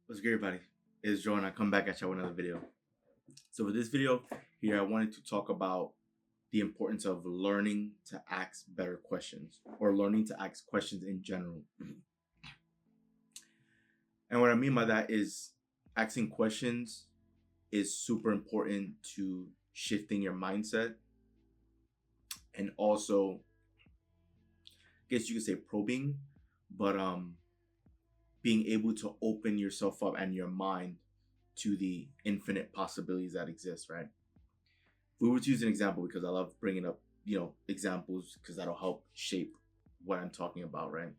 What's good, everybody? It's Joe, and I come back at you with another video. So, for this video here, I wanted to talk about the importance of learning to ask better questions or learning to ask questions in general. And what I mean by that is asking questions is super important to shifting your mindset and also, I guess you could say probing, but being able to open yourself up and your mind to the infinite possibilities that exist, right? If we were to use an example, because I love bringing up, examples because that'll help shape what I'm talking about, right?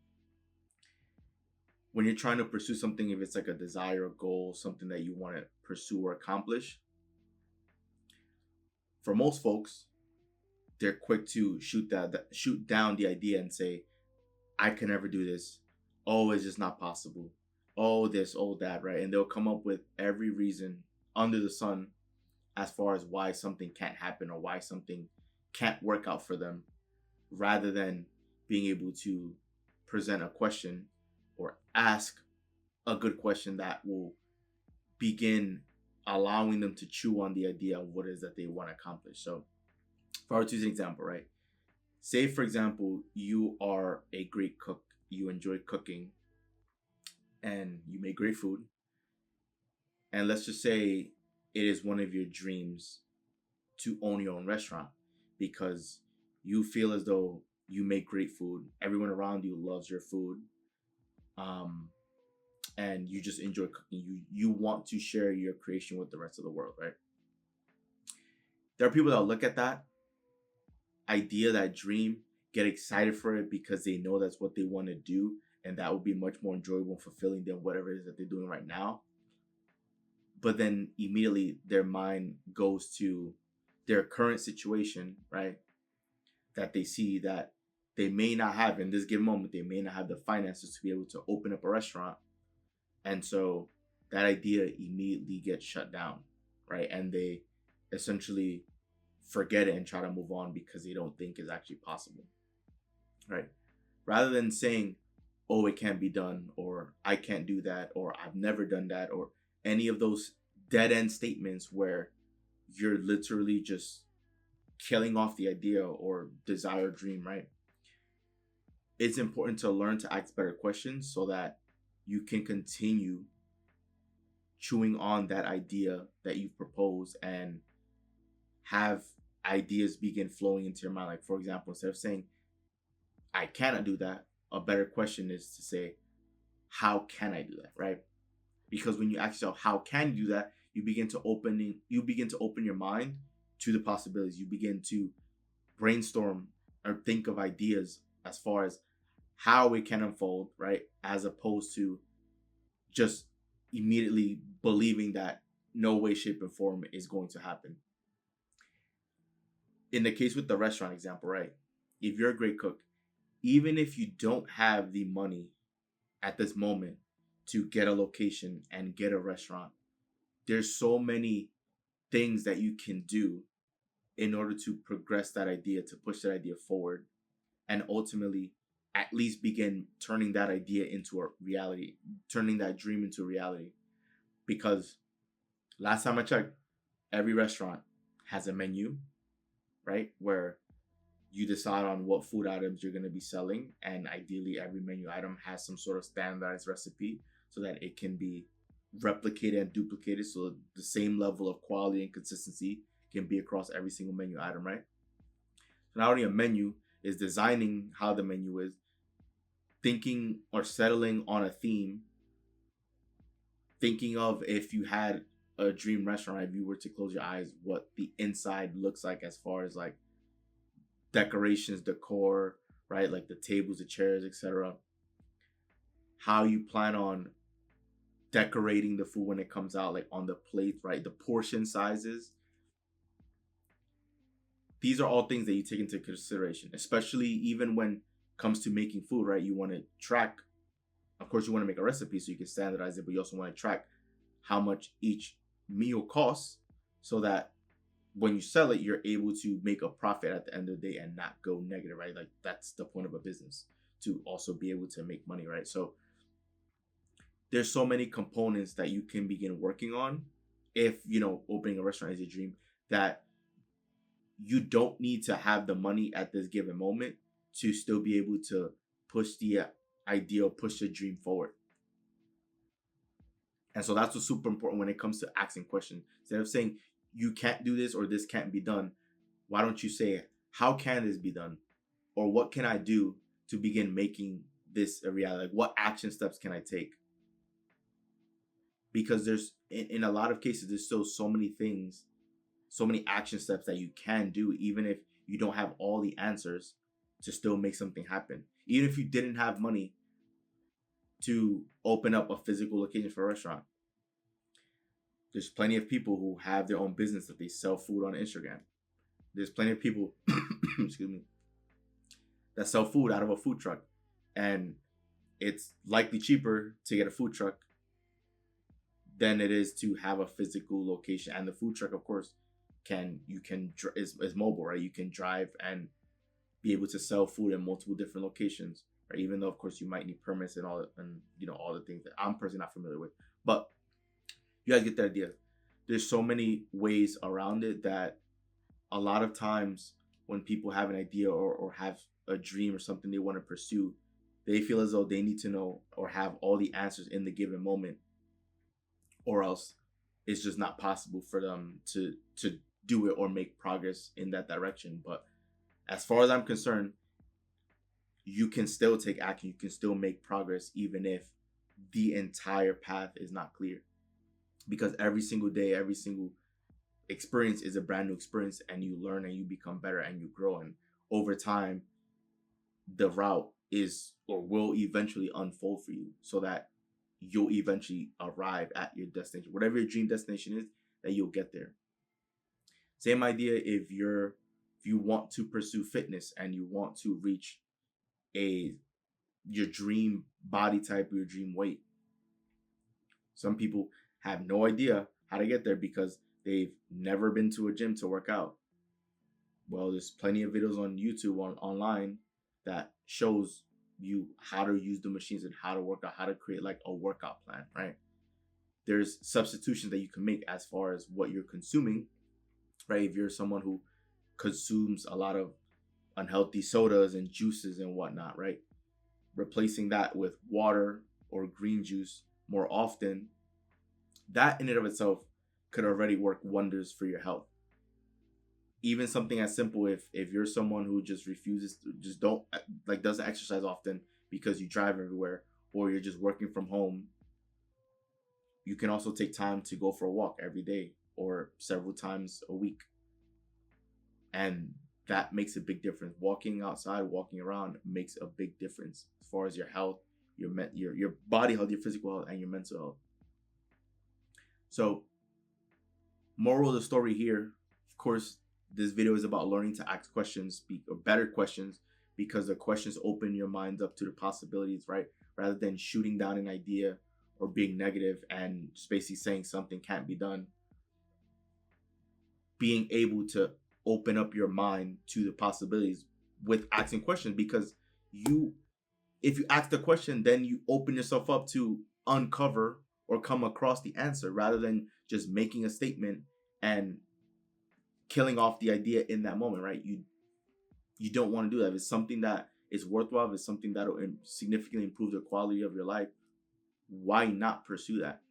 When you're trying to pursue something, if it's like a desire, a goal, something that you want to pursue or accomplish, for most folks, they're quick to shoot down the idea and say, I can never do this. Oh, it's just not possible. Oh, this, oh, that, right? And they'll come up with every reason under the sun as far as why something can't happen or why something can't work out for them, rather than being able to present a question or ask a good question that will begin allowing them to chew on the idea of what it is that they want to accomplish. So, if I were to use an example, right? Say, for example, you are a great cook, you enjoy cooking, and you make great food. And let's just say it is one of your dreams to own your own restaurant because you feel as though you make great food. Everyone around you loves your food. Um, and you just enjoy cooking. You want to share your creation with the rest of the world, right? There are people that look at that idea, that dream, get excited for it because they know that's what they want to do, and that will be much more enjoyable and fulfilling than whatever it is that they're doing right now. But then immediately their mind goes to their current situation, right? That they see that they may not have in this given moment, they may not have the finances to be able to open up a restaurant. And so that idea immediately gets shut down, right? And they essentially forget it and try to move on because they don't think it's actually possible, right? Rather than saying, oh, it can't be done, or I can't do that, or I've never done that, or any of those dead end statements where you're literally just killing off the idea or desire dream, right? It's important to learn to ask better questions so that you can continue chewing on that idea that you've proposed and have ideas begin flowing into your mind. Like, for example, instead of saying, I cannot do that, a better question is to say, how can I do that, right? Because when you ask yourself, how can you do that, you begin to open your mind to the possibilities. You begin to brainstorm or think of ideas as far as how it can unfold, right? As opposed to just immediately believing that no way, shape, and form is going to happen. In the case with the restaurant example, right? If you're a great cook, even if you don't have the money at this moment to get a location and get a restaurant, there's so many things that you can do in order to progress that idea, to push that idea forward, and ultimately at least begin turning that idea into a reality, turning that dream into a reality. Because last time I checked, every restaurant has a menu, right? Where you decide on what food items you're going to be selling, and ideally every menu item has some sort of standardized recipe so that it can be replicated and duplicated, so the same level of quality and consistency can be across every single menu item, right? So not only a menu is designing how the menu is, thinking or settling on a theme, thinking of, if you had a dream restaurant, if you were to close your eyes, what the inside looks like as far as like decorations, decor, right? Like the tables, the chairs, etc. How you plan on decorating the food when it comes out, like on the plate, right? The portion sizes. These are all things that you take into consideration, especially even when it comes to making food, right? You want to track, of course, you want to make a recipe so you can standardize it, but you also want to track how much each meal costs so that when you sell it, you're able to make a profit at the end of the day and not go negative, right? Like, that's the point of a business, to also be able to make money, right? So there's so many components that you can begin working on if opening a restaurant is a dream, that you don't need to have the money at this given moment to still be able to push the ideal, push the dream forward. And so that's what's super important when it comes to asking questions. Instead of saying you can't do this or this can't be done, why don't you say, how can this be done? Or what can I do to begin making this a reality? Like, what action steps can I take? Because there's in a lot of cases, there's still so many things, so many action steps that you can do, even if you don't have all the answers, to still make something happen. Even if you didn't have money to open up a physical location for a restaurant, there's plenty of people who have their own business that they sell food on Instagram. There's plenty of people, excuse me, that sell food out of a food truck, and it's likely cheaper to get a food truck than it is to have a physical location. And the food truck, of course, is mobile, right? You can drive and be able to sell food in multiple different locations, right? Even though, of course, you might need permits and all the things that I'm personally not familiar with, but you guys get the idea. There's so many ways around it that a lot of times when people have an idea or have a dream or something they want to pursue, they feel as though they need to know or have all the answers in the given moment, or else it's just not possible for them to do it or make progress in that direction. But as far as I'm concerned, you can still take action. You can still make progress even if the entire path is not clear. Because every single day, every single experience is a brand new experience, and you learn and you become better and you grow. And over time, the route is or will eventually unfold for you so that you'll eventually arrive at your destination. Whatever your dream destination is, that you'll get there. Same idea if you want to pursue fitness and you want to reach your dream body type, your dream weight. Some people have no idea how to get there because they've never been to a gym to work out. Well, there's plenty of videos on YouTube online that shows you how to use the machines and how to work out, how to create like a workout plan, right? There's substitutions that you can make as far as what you're consuming, right? If you're someone who consumes a lot of unhealthy sodas and juices and whatnot, right? Replacing that with water or green juice more often, that in and of itself could already work wonders for your health. Even something as simple, if you're someone who just refuses to, just doesn't exercise often because you drive everywhere or you're just working from home, you can also take time to go for a walk every day or several times a week. And that makes a big difference. Walking outside, walking around makes a big difference as far as your health, your body health, your physical health, and your mental health. So, moral of the story here, of course, this video is about learning to ask questions, or better questions, because the questions open your mind up to the possibilities, right? Rather than shooting down an idea or being negative and just basically saying something can't be done. Being able to open up your mind to the possibilities with asking questions, because if you ask the question, then you open yourself up to uncover or come across the answer, rather than just making a statement and killing off the idea in that moment, right? You don't want to do that. If it's something that is worthwhile, if it's something that will significantly improve the quality of your life, why not pursue that?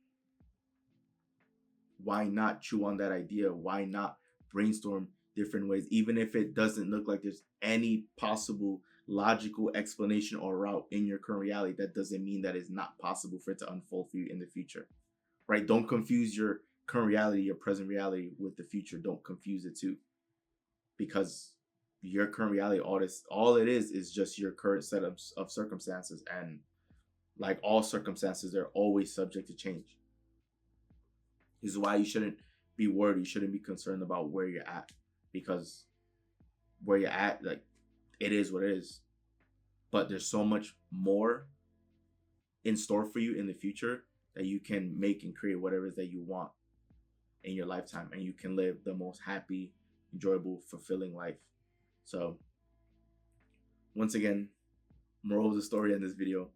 Why not chew on that idea? Why not brainstorm different ways? Even if it doesn't look like there's any possible logical explanation or route in your current reality, that doesn't mean that it's not possible for it to unfold for you in the future, right? Don't confuse your current reality, your present reality with the future. Don't confuse the two, because your current reality, all it is just your current set of circumstances, and like all circumstances, they're always subject to change. This is why you shouldn't be worried. You shouldn't be concerned about where you're at, because where you're at, like, it is what it is. But there's so much more in store for you in the future that you can make and create whatever it is that you want in your lifetime, and you can live the most happy, enjoyable, fulfilling life. So once again, moral of the story in this video,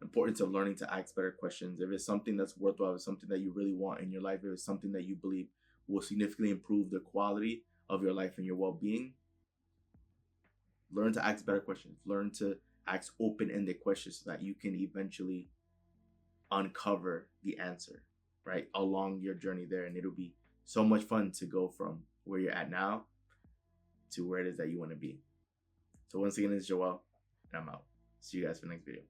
importance of learning to ask better questions. If it's something that's worthwhile, if it's something that you really want in your life, if it's something that you believe will significantly improve the quality of your life and your well-being, learn to ask better questions. Learn to ask open-ended questions so that you can eventually uncover the answer, right, along your journey there. And it'll be so much fun to go from where you're at now to where it is that you want to be. So once again, it's Joel, and I'm out. See you guys for the next video.